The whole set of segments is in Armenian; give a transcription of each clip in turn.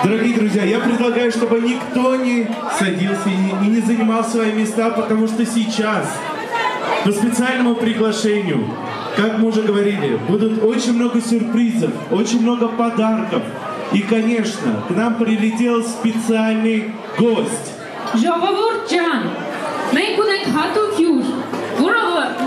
Дорогие друзья, я предлагаю, чтобы никто не садился и не занимал свои места, потому что сейчас, по специальному приглашению, как мы уже говорили, будут очень много сюрпризов, очень много подарков. И, конечно, к нам прилетел специальный гость. Ժողովուրդ ջան, մենք ունենք հատուկ հյուր, որը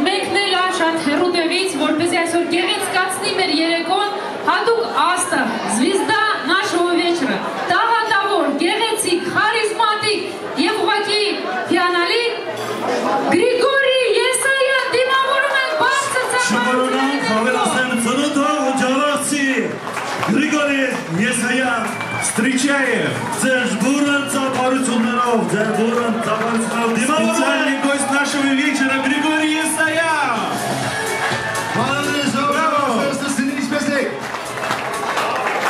մեկնել է շատ հեռուտեղից, որպեսզի այսօր գեղեցկացնի մեր երեկոն, հատուկ աստղ, զվիզդա нашего вечера, տաղանդավոր, գեղեցիկ, խարիզմատիկ եւ ուղղակի հիանալի Գրիգորի Եսայան դիմավորում ենք բարձր ծաղկարություններով։ Խավելասեն ծնոտող ջարացի Գրիգորի Եսայան Встречаем! ձեր բուրըն ծափարություններով, ձեր բուրըն ծափարություններով դիմավորում Специальный гость нашего вечера Григорий Եսայան!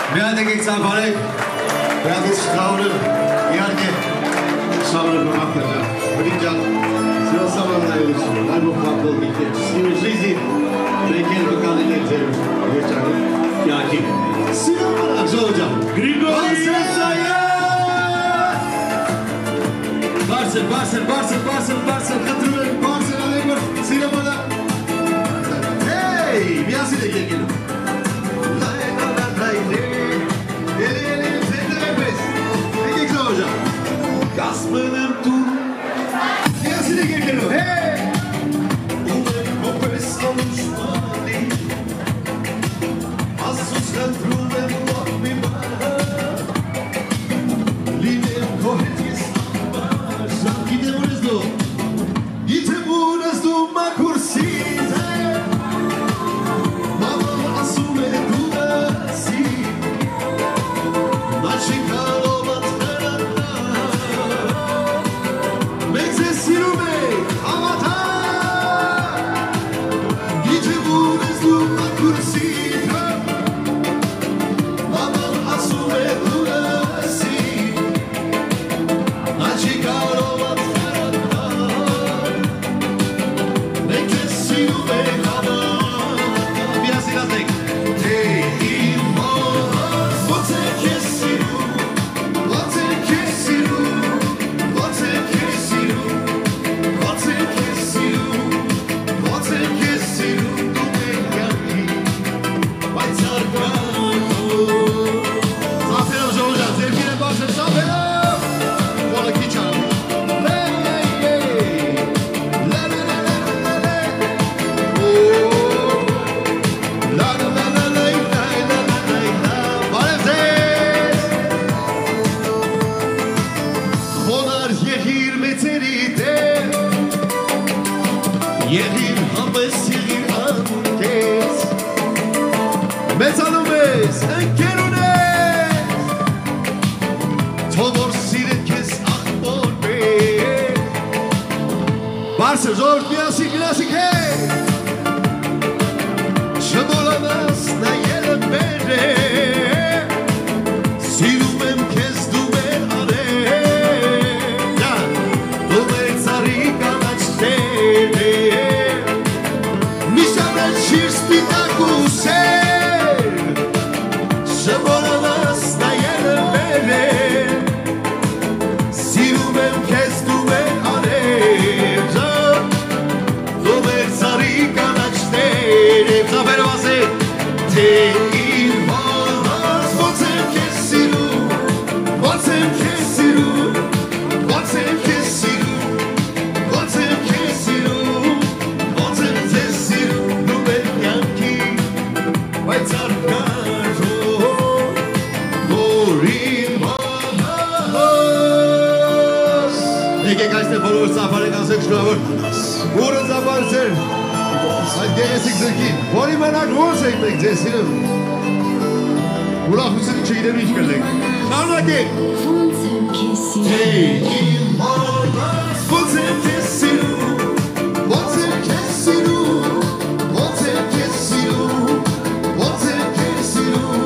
Միատ եկեք ծափարեք, միատից շխավորել, իհարկե շավորել բմախտերջան, բրին ջան, սիրո սավանայություն, այբով խապտել միտեջ, սիրո ժիզի, մեկել բկալին եք ձեր երջանի կյակին, սիրո մնակ ժողը ջան, Григорий Եսայան! Բարսել, խտրում եք, բարսել անենք, որ սիրո մնակ, հեյ, միասին եք եկելու, Gasminem tu Yasine geliyor hey O personali Asus kadrumem mi Lidem kohetis Gide burası ma kursite Mama asume dudasi Nachikalo Barça, zor klasik hey Şamolanas na yele bere Silumem kezdume ale Ja, dome cari kanačtene Nişana şirsti taku ser Şamolanas na yele bere Silumem kezdume ale Եկեք այստեղ բոլորը ծափարեք ասեք շնորհավոր Ուրը ծափարցեր Այդ գեղեցիկ ձրքին Որի մենակ ոնց եք մենք ձեզ սիրում Ուրախությունը չգիտեմ ինչ կլենք Շարունակեք Hey, իմ մորս Ոնց եմ քեզ սիրում Ոնց եմ քեզ սիրում Ոնց եմ քեզ սիրում Ոնց եմ քեզ սիրում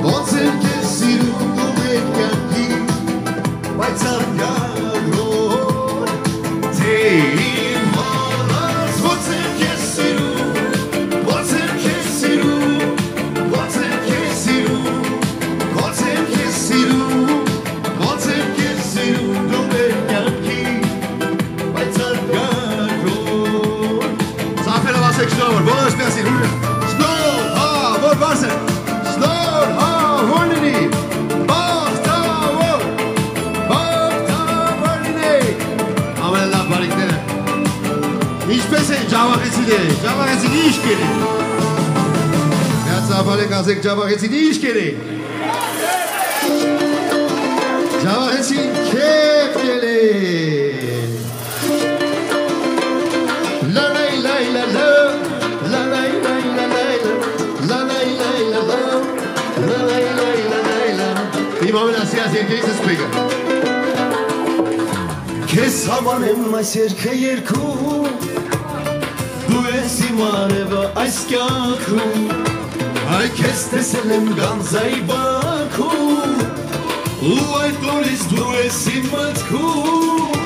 Ոնց եմ քեզ սիրում Դու մեկ կյանքի Բայց արգագրո Siru Ջավախեցին ինչ կերեք։ Միացապարեք ասեք ջավախեցին ինչ կերեք։ Ջավախեցին կեփ կերեք։ La la la la la la la la la la la la la la Իմ ամենասիրած երկերից սպեգը Քեզ համար եմ այս երկը երկում Դու ես իմ արևը այս կյանքում Այ քեզ տեսել եմ գանձայի բակում Ու այդ օրից դու ես իմ մտքում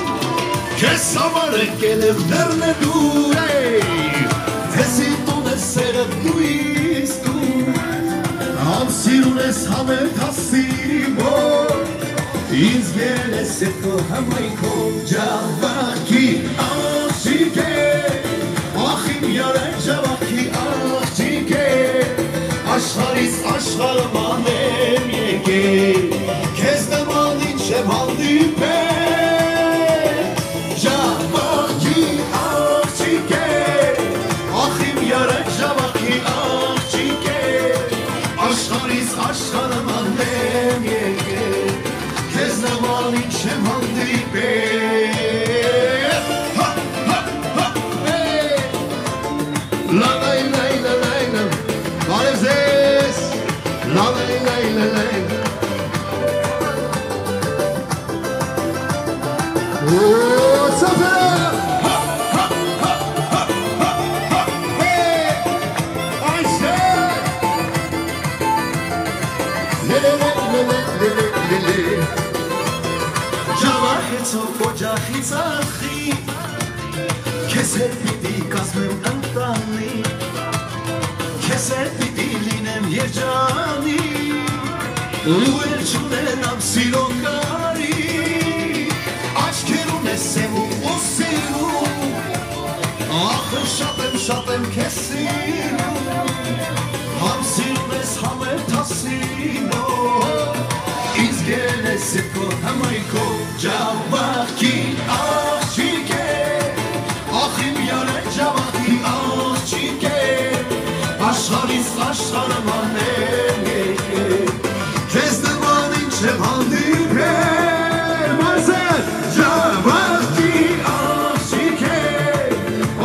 Քեզ համար եկել եմ լեռնեդուր Թեսի տուն ես սերդ նույնս դու Ամսիրուն ես համել հասիմոր Ինձ գել ես ետ քո համայքով Ջավախի աղջիկ է Ախ իմ յարեք ջավախի աղջիկ է Աշխարից աշխարհման եմ եկել Քեզ նման ինչ եմ հանդիպել Ջավախի աղջիկ է Ախ իմ յարեք ջավախի աղջիկ է Աշխարից աշխարհման եմ եկել Քեզ նման ինչ եմ հանդիպել La la la la la la What is this? La la la la la Oh, something Ջավախեցով օջախից ախի Քեզ հետ պիտի կազմեմ ընտանի Քեզ հետ պիտի լինեմ երջանի Ու էլ չունենամ սիրո կարի Աչքերուն ես սևում ու սիրում Ախ շատ եմ քեզ սիրում Համ սիրում ես համ էլ թասինով Ինձ գել ես ետ քո համայքով Ջավախի աղջիկ է Ախ իմ յարեք ջավախի աղջիկ է Աշխարից աշխարհման եմ եկել Քեզ նման ինչ եմ հանդիպել Մարզել Ջավախի աղջիկ է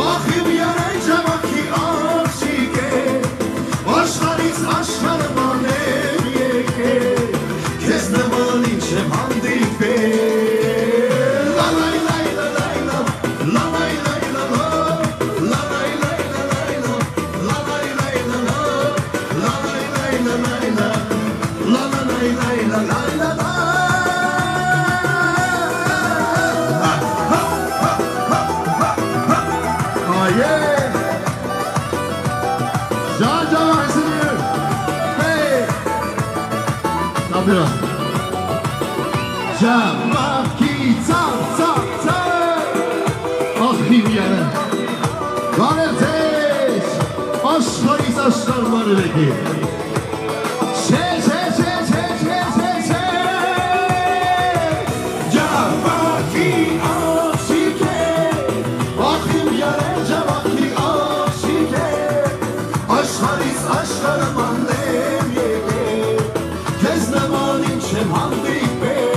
Ախ իմ յարեք ջավախի աղջիկ է Աշխարից աշխարհման եմ եկել Քեզ նման ինչ եմ հանդիպել La la la la la la La la la la la La la la la la La la la la la La la la la la La la la la la la Oh yeah Janja Hasidir Hey Stop it up Ջավախի ծաղ Ախ իմ յարը Գանել ձեզ Աշխարից աշխարհման եմ եկել Ջավախի աղջիկ է Ախ իմ յարը ջավախի աղջիկ է Աշխարից աշխարհման եմ եկել Քեզ նման ինչ եմ հանդիպել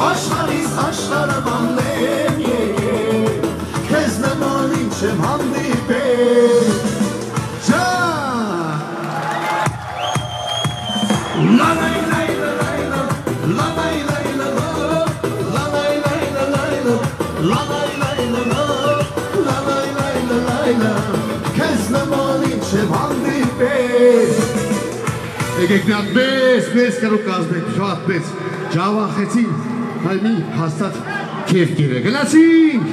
Աշխարից աշխարհման եմ եկել Քեզ նման ինչ եմ հանդիպել La la la la la La la la la la La la la la la La la la la la La la la la la Քեզ նման ինչ եմ հանդիպել Եկեք մի հատ մեծ կրուկ կազմենք, շատ մեծ Ջավախեցին, այլ մի հաստատ կեվ կիրը Գնացինք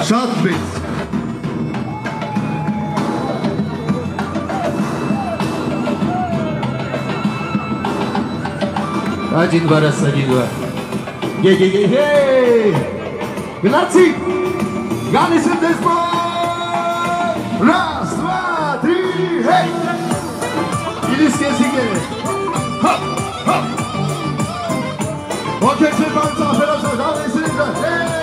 Շատ մեծ Один два раз, один два Гей Գնացինք Գալիս եմ դեսպոն Раз, два, три, հեյ Իրիս կեսիկ է Ոգեք չեպան ծախելաշակ, գալիս եմ Հեյ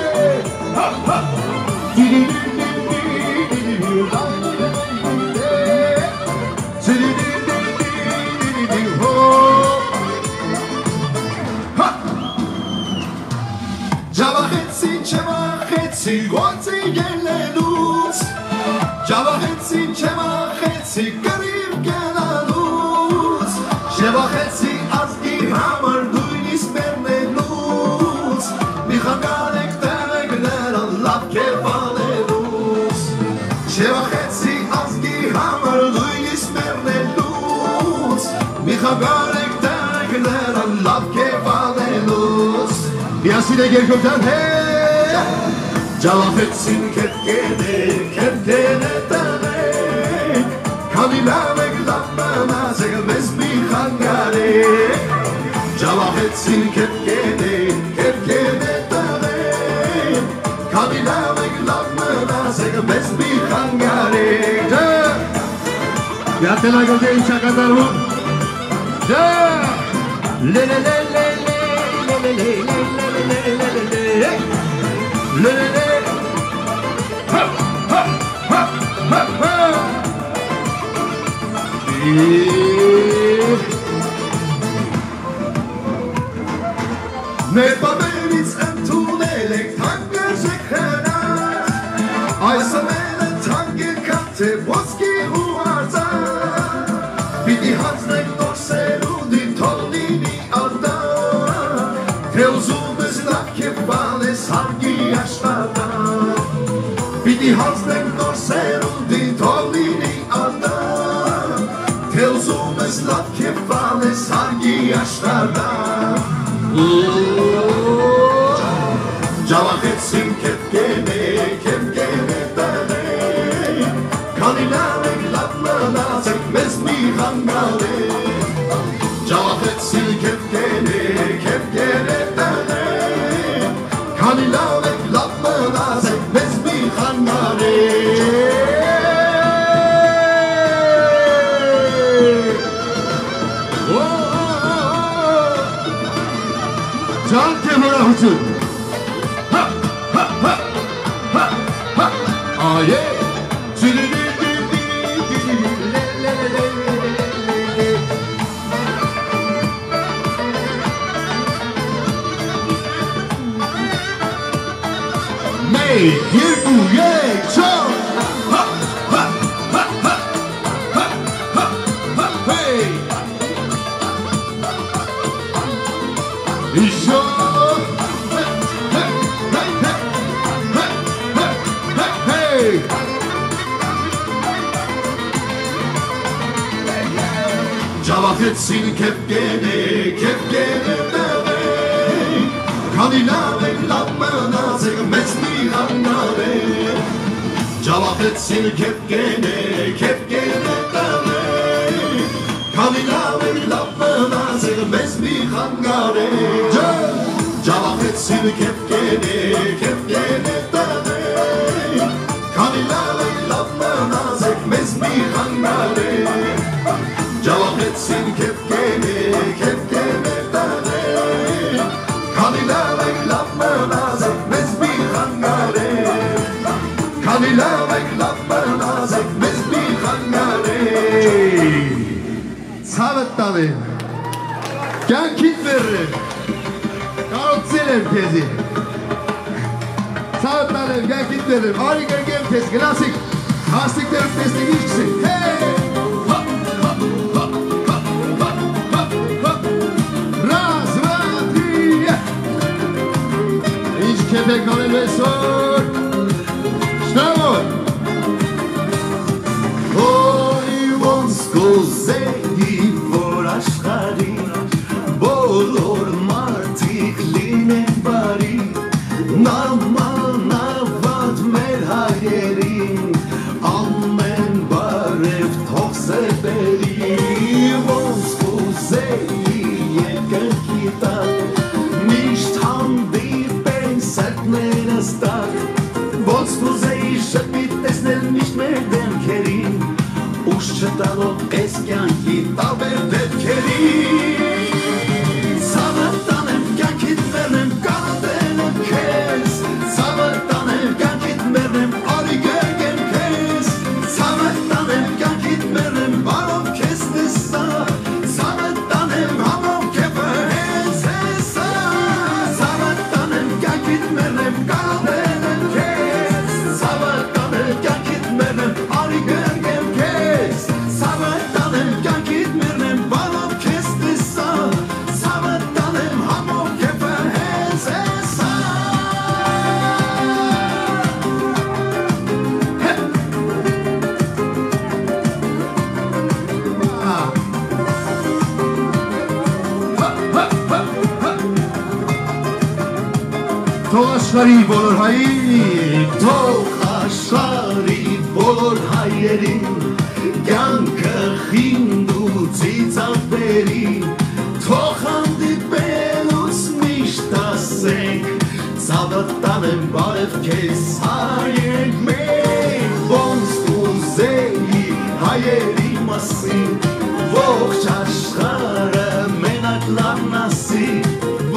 Yasine gel gökten hey Cevapetsin kepkene tane Kamilame glamana Segmez mi hangare Cevapetsin kepkene tane Kamilame glamana Segmez mi hangare Yatela gökten çakadar bu Le le le le le le le ha ha ha ha ha Ne babeniz entunelek tangezek hena Aysa mele tange kate boski huarza Bidi haznek dorseru di tolini alda Teuzumez lakevale sargi yaşlarda Bidi haznek dorseru di tolini alda Teuzumez lakevale sargi yaşlarda Cavak etsin kepkene tane Kalinane glatmana sekmez mi hangale Cavak etsin kepkene tane Kalinane glatmana sekmez mi hangale Can Temur'a hücum Ha ha ha ha ha Aye May here to ye chop Ha ha ha ha ha ha ha hey İşo Cevap etsin kepkene tane Kalinane glatmana segmez mi hangale Cevap etsin kepkene tane Kalinane glatmana segmez mi hangale Cevap etsin kepkene tane Kalinane glatmana segmez mi hangale Cevap etsin kepkene tane Kalinane glatmana segmez mi hangale Kalinane glatmana segmez mi hangale Savet tane Gel kit veririm Karotselim tezi Savet tane gel kit veririm Harika gel tez klasik Hastiklerin testi ilişkisi Hey Kepek aleme sor Şnavon Oy vonsko zegi vor aşkari Bolor martik line bari Namal navad melhayerin Amen barev tokseberi Vonsko zegi yeker kitab Nishtam Sag, was du seist, bitte es nicht mehr dem Kerim. Uschetalo es ganki tabedet Kerim. Savatanem gankit vernem kanadenem kes. Savatanem gankit vernem աշխարհի բոլոր հայերին, թող աշխարհի բոլոր հայերին, կյանքը խինդ ու ծիծաղբերի, թող հանդիպելուց միշտ ասենք, ցավը տանեմ բարև քեզ հայեր մենք, ոնց կուզեի հայերի մասին, ողջ աշխարհը մենակ լավն ասի,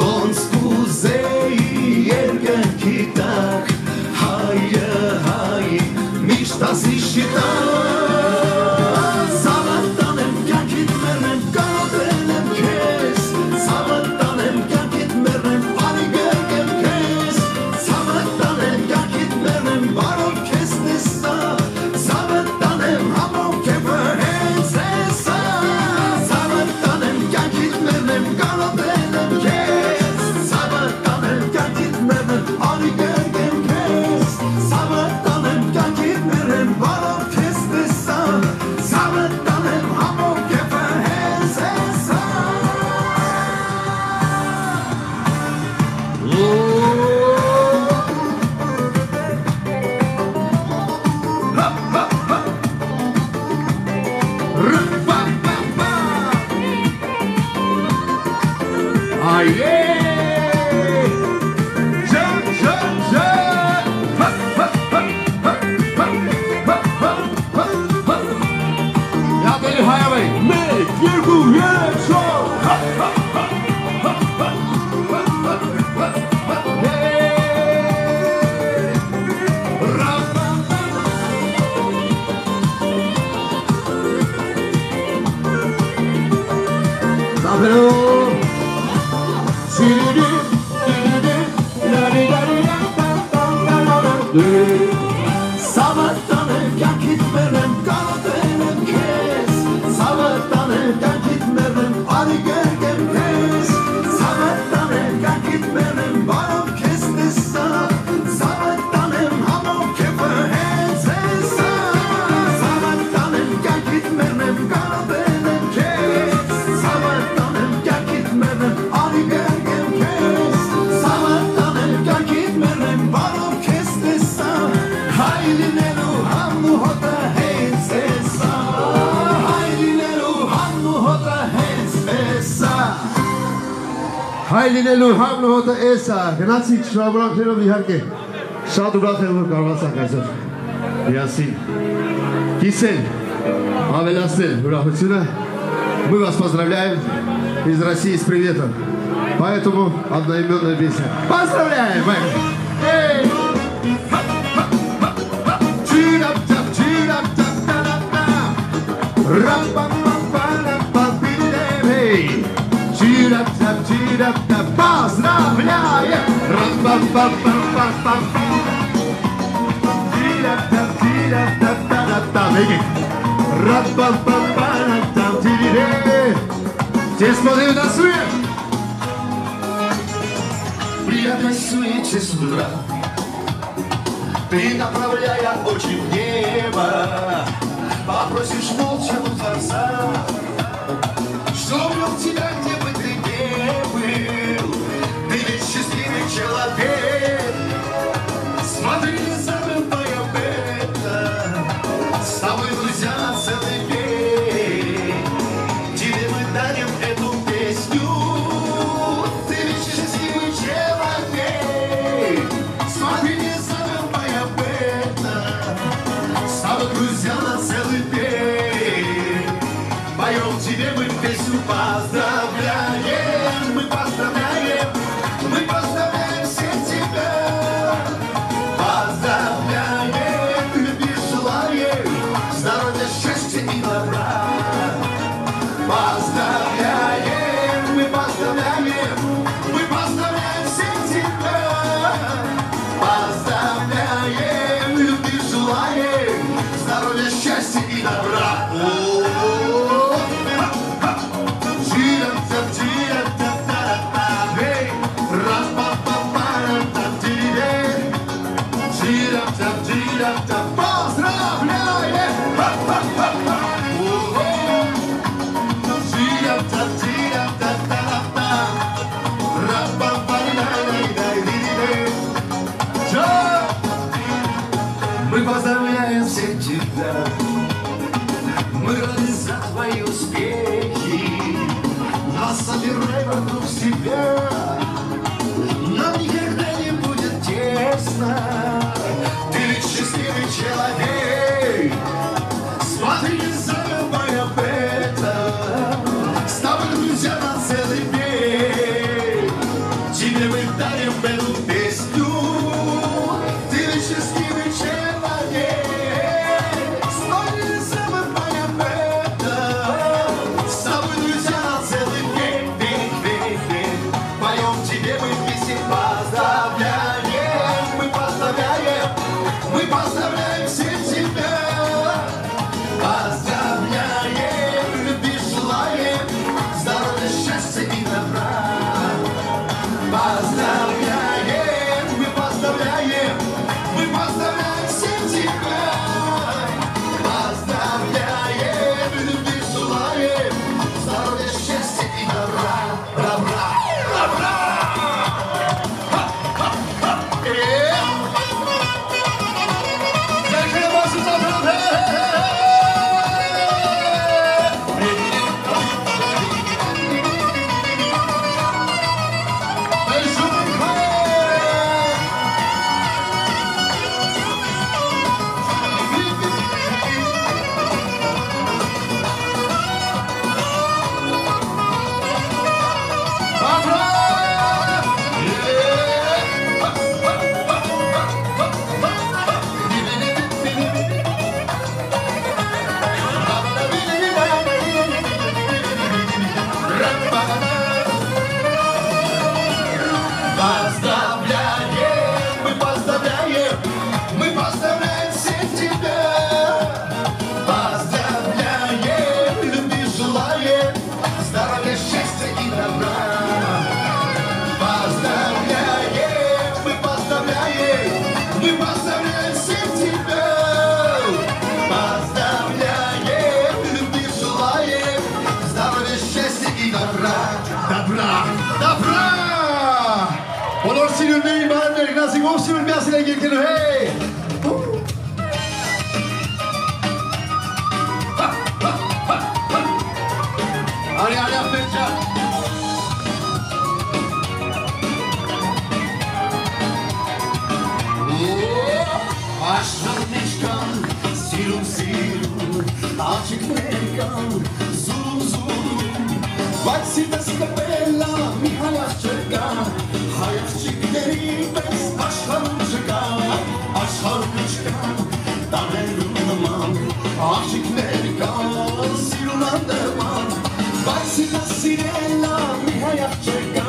ոնց կուզեի երկնքի տակ, հայը հայ միշտ ասի շիտակ, ցավը տանեմ կյանքիդ մեռնեմ կարոտեմ քեզ, ցավը տանեմ կյանքիդ մեռնեմ բարի գերգեմ քեզ, ցավը տանեմ կյանքիդ մեռնեմ բարով քեզ տեսա, ցավը տանեմ համով քեվը հենց էսա, ցավը տանեմ կյանքիդ մեռնեմ կարոտեմ քեզ, ցավը տանեմ կյանքիդ մեռնեմ բարի գերգեմ քեզ, ցավը տանեմ կյանքիդ մեռնեմ բարով քեզ տեսա, ցավը տանեմ համով քեվը հենց էսա. Հայլինելու համն հոտը էս է, գնացիք շնորհավորանքներով իհարկե, շատ ուրախ եմ, որ կարողացանք այսօր միասին կիսել, ավելացնել ուրախությունը. Мы вас поздравляем из России с приветом, поэтому одноименная песня. Поздравляем! Поздравляем! Все смотрим на свет! При этой суете с утра ты, направляя очи в небо, попросишь молча у Творца, что вел тебя, где бы ты не был, ты ведь счастливый человек. Смотри, не забывай об этом, с тобой друзья на целый век. Тебе мы дарим эту песню, ты ведь счастливый человек. Смотри, не забывай об этом, с тобой друзья на целый век. Поем тебе мы песню, поздравляем, мы поздравляем, мы поздравляем всех тебя. Поздравляем, любви желаем, здоровья, счастья и добра. Поздравляем, мы поздравляем, всех тебя. Поздравляем, любви желаем, здоровья, счастья и добра. тебя нам никогда не будет тесно. Ты ведь счастливый человек, смотри, не забывай об этом. С тобой друзья на целый день, тебе мы дарим эту песню. Ты ведь счастливый человек, смотри, не забывай об этом. С тобой друзья на целый день, поем тебе мы песни, поздравляем, мы поздравляем, мы поздравляем всех тебя. Поздравляем, любви желаем, здоровья, счастья и добра. Поздравляем, мы поздравляем всех тебя. Поздравляем, любви желаем, здоровья, счастья и добра. Добра, добра. Мы поздравляем всех тебя. Поздравляем, любви желаем, здоровья, счастья и добра. Поздравляем, мы поздравляем всех тебя. Поздравляем, любви желаем, здоровья, счастья и добра. Добра, добра. Բոլոր սիրուններին բարև ներկայացինք, ով սիրուն միասին եք եկել, հեյ! Արի, ապեր ջան։ Աշխարհ մեջ կան, սիրուն, աղջիկներ կան, զում, բայց սիրտս կպելա, մի հայաց չկա, հայացքների պես աշխարհում չկա, աշխարհում չկա, տաներում նման, աղջիկներ կան, սիրուն անդրման, բայց սիրտս սիրելա, մի հայաց չկա,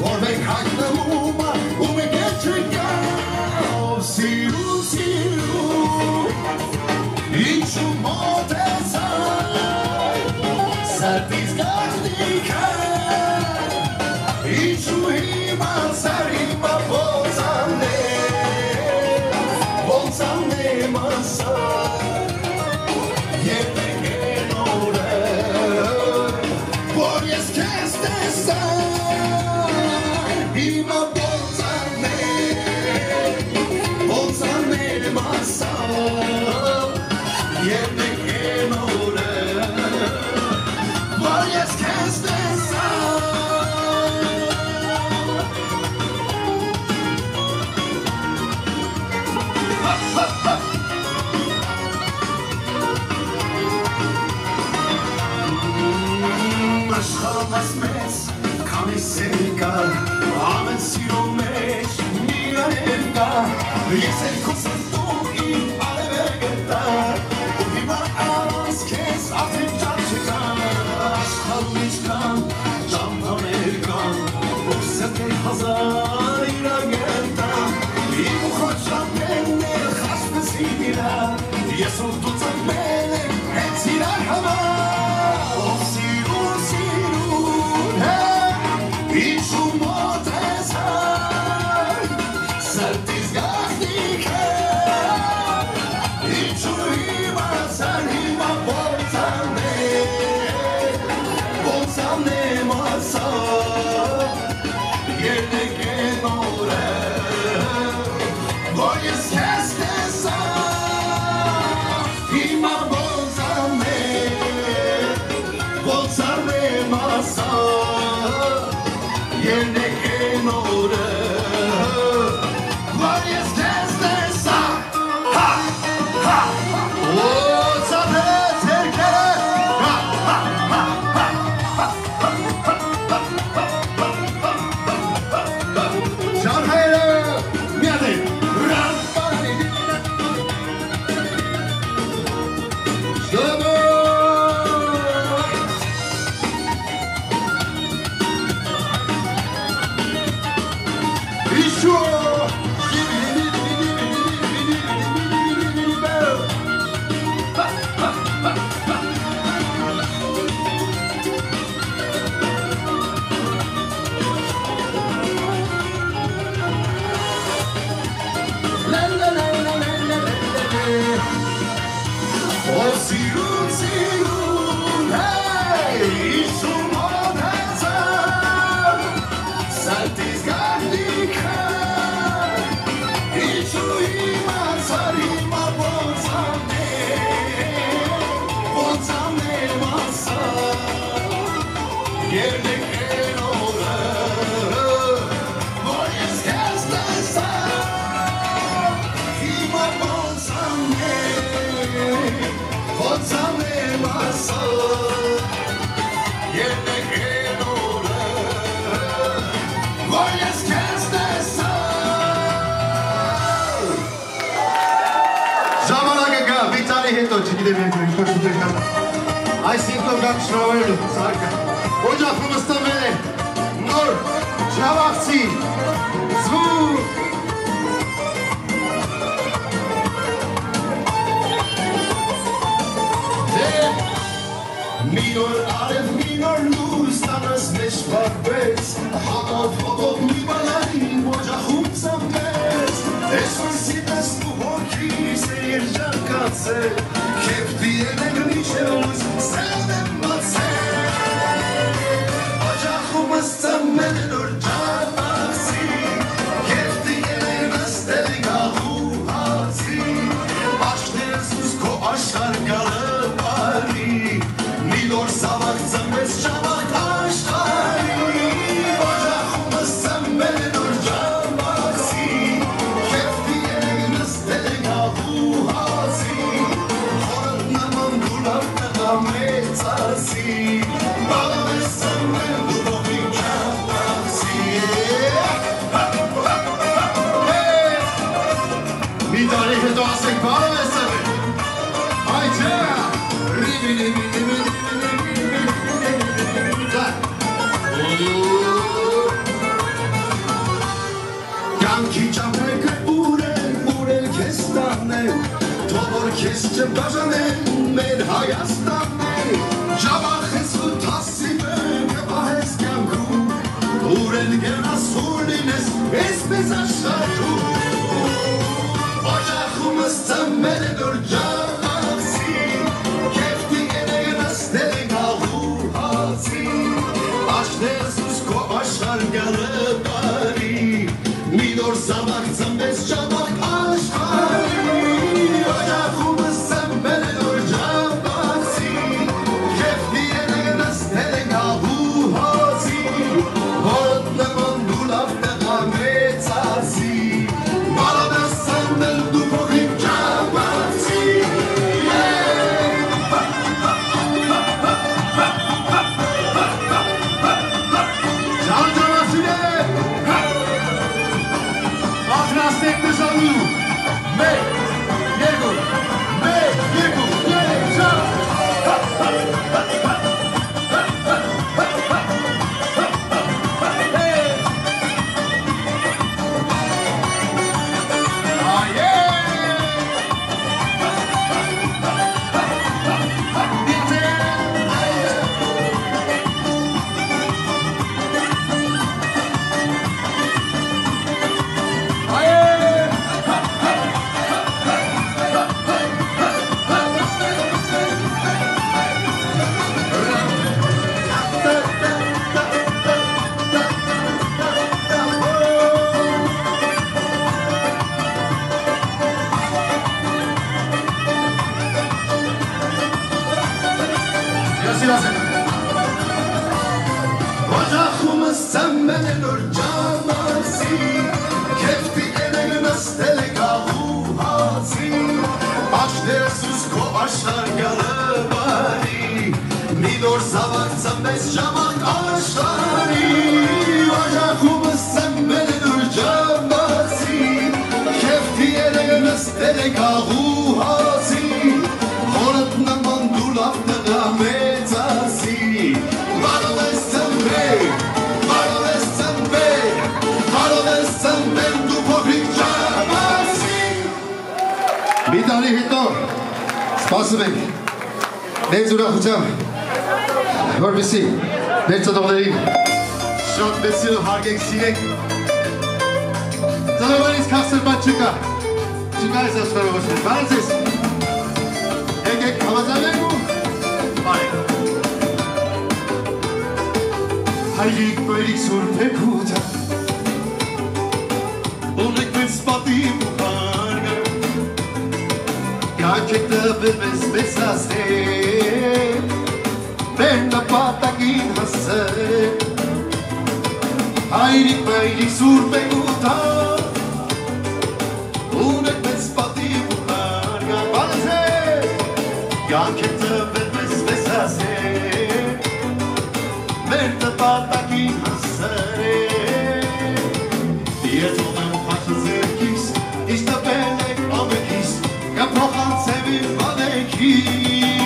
որ մենք հայտնվում ու մեկ էլ չկա, ով սիրուն, ինչու մոտ ես այ, սրտից գաղտնիք է, ինչու հիմա սարիմա ոնցանե մասա, և եկեն օրը, որ ես կեզ տեսա, հիմա ոնցանե մասա, և եկեն օրը, որ ես կեզ տեսա. Աշխարհս մեծ, քանի սեր կա, ամեն սիրո մեջ մի աներ կա, ես էլ քո սրտում իմ արևեր գտա, ու հիմա առանց քեզ արդեն ճար չկա, աշխարհում ինչ կան, ճամփաներ կան, ու սրտեր հազար իրագել տա, իմ ու խոչապերներ խաշվեցին իրա, ես ու դու ծնվել եմ հենց իրար համար, ինչու մոտ ես այ, սրտից գաղտնիք է, ինչու հիմա ոնցանե մասա, երնեք են օրը, որ ես կեզ տեսա, հիմա ոնցանե մասա, Ախնաս Սամենոր ճամասի Կեվտի էնեգն աստել է գաղու հացի Աշտերս ուսկով աշարգալը բարի Միդոր զավակ ծամես ժամանք աշխարի Աժախումը սամենոր ճամասի Կեվտի էնեգն աստել է գաղու հացի Հորդ նման դուլավ նգա մեծասի Բարով ես ծմբեր Մի տարի հետո սպասում ենք մեծ ուրախությամբ որպեսզի մեր ծնողներին շատ մեծ սիրով հարգենք սիրենք ծնողներից քաղցր բան չկա այս աշխարհը ոչ մեծ բան ես եկեք համաձայնենք ու բարեք հայրիկ բերիկ սուրբ եկութա ունեք մեծ պատիվ ու հարգը Կանչեք տվել մեզ մեզ ասել մեր նպատակին հասել հայրիկ բերիկ սուրբ եկութա ունեք մեծ պատիվ ու հարգը բանասել Կանչեք տվել մեզ մեզ ասել մեր նպատակին հասել Եթում եմ խաչազերքիս, իշտապել եք ամեքիս, կապոխանցեմ իմ բանեքիս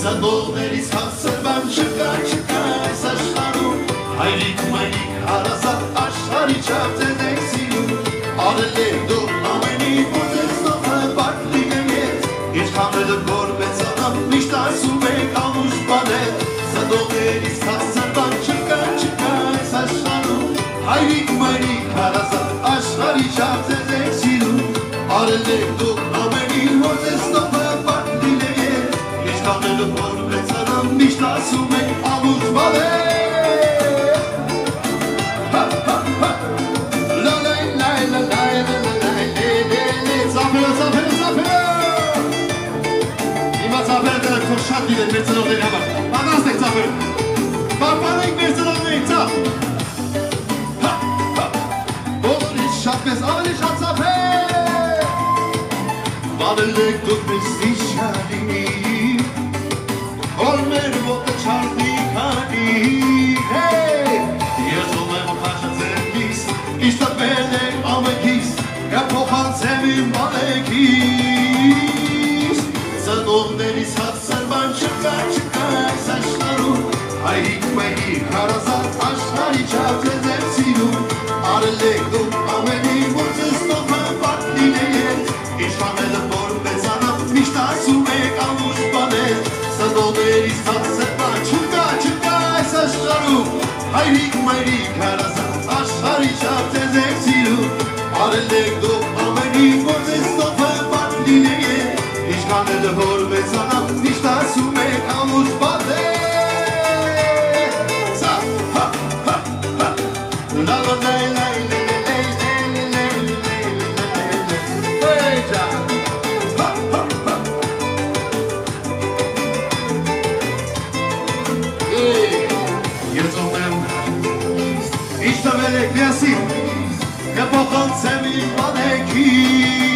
Զանդողներից խաղցր բան չկա այս աշխարում Հայրիկ մայրիկ հարազատ աշխարի չապ ձեզեք սիրում Արել եք դու ամենի ոտեցնով հպարտ լինետ Իչքամելը որ մեծանամ միշտ ասում եք ամուշ բանել Զանդողներից խաղցր բան չկա այս աշխարում Հայրիկ մայրիկ հարազատ աշխարի չապ ձեզեք սիրում Արել եք դու ամենին ոտեցնով հպարտ լինետ Իչքամելը որ մեծանամ միշտ ասում եք ամուշ բանել Շատ դիլեր մեր ծնողների համար, պատաստ եք ծապերը, պարպանենք մեր ծնողների ծապ Բոլորից շատ մեզ ավելի շատ ծապեր Բանել եք դուք մեզ դիշանի Որ մեր ոտը չարդի կանի Եզում եմ խաշացերքիս, իշտապել եք ամեքիս Կապոխանցեմ իմ բանեքիս Ծնողներից հացար բան չկա այս աշխարում Հայրիկ մայրիկ հարազատ աշխարի չապ ձեզեք սիրում Արել եք դուք ամենին որ ձեզնով հպարտ լինետ Իշխանելը որ մեծանամ միշտ ասում եք ամուշ բանել Ծնողներից հացար բան չկա այս աշխարում Հայրիկ մայրիկ հարազատ աշխարի չապ ձեզեք սիրում Արել եք դուք ամենին որ ձեզնով հպարտ լինետ Իշխանելը որ մեծանամ միշտ ասում եք ամուշ բանել Եզում եմ իշտվել եք միասին կպոխանցեմ իմ բանեքիս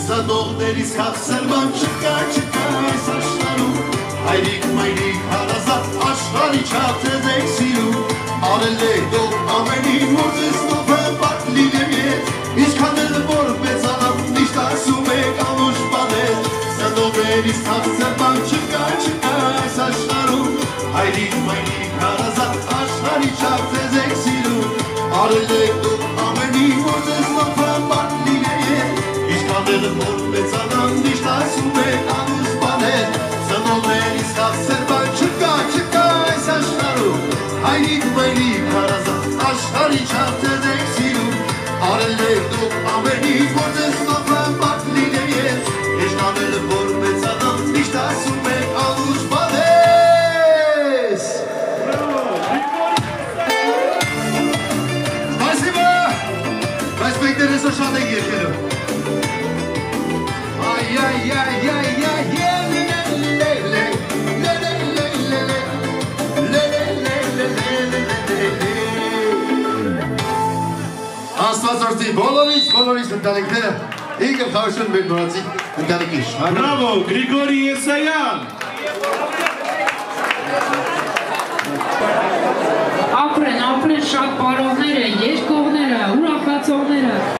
Զանդողներից խաղցր բան չկա այս աշխարում Հայրիկ մայրիկ հարազատ աշխարի չապ ձեզեք սիրում Արել եք դուք ամենին որ ձեզնով հպարտ լինետ Իչքանելը որ մեծանամ միշտ ասում եք ամուշ բանել Զանդողներից խաղցր բան չկա այս աշխարում Հայրիկ մայրիկ հարազատ աշխարի չապ ձեզեք սիրում Արել եք դուք ամենին որ ձեզնով հպարտ լինետ Իչքանելը որ մեծանամ միշտ ասում եք ամուշ բանել Ծնողներից խաղցր բան չկա այս աշխարում Հայրիկ մայրիկ հարազատ աշխարի չապ ձեզեք սիրում Արել եք դուք ամենին որ ձեզնով հպարտ լինետ Իչքանելը որ մեծանամ միշտ ասում եք ամուշ բանել Սպասիբա Բայց մենք դերեսո շատ ենք երկելով Ay Աստվածորտի բոլորիս ընտանիքները ի գլխավորություն մեր նորածի ընտանիքի Բրավո, Գրիգորի Եսայան։ Ապրեն շատ պարողներ են, երկողներ